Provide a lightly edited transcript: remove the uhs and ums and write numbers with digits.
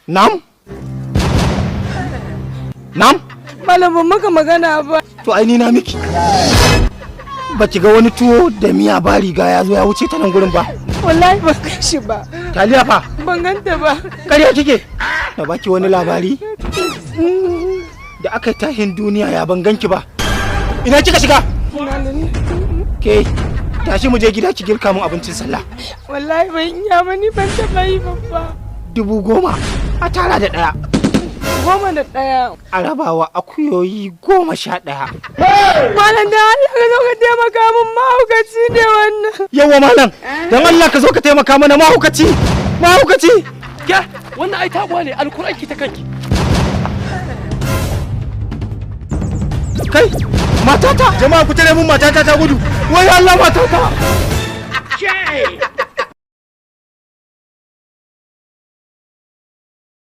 Nam? Malam ban maka magana ba. To ai ni na miki. Ba ki ga wani tuwo da miya ba riga ya zo ya wuce ta nan gurin ba? Wallahi ban gan shi ba. Taliya fa? Ban ganta ba. Ƙarya kike? Na baki wani labari? Da aka tashin duniya ya ban ganki ba. Ina kika shiga? Ke tashi mu je gida ki girka mun abincin sallah. Wallahi ban iya ba, ni ban taɓa yi ba. 10,000 a tara da 1. 11. A rabawa akuyoyi 11. Malam da Allah ka zo ka taimaka min, mahaukaci ne wannan. Yawa malam, dan Allah ka zo ka taimaka mana, mahaukaci. Ya, wannan ai tabuwa ne, alkuran ki ta kanki. Kai, matata! Jama'a ku tare mun matata ta gudu. Wai Allah matata!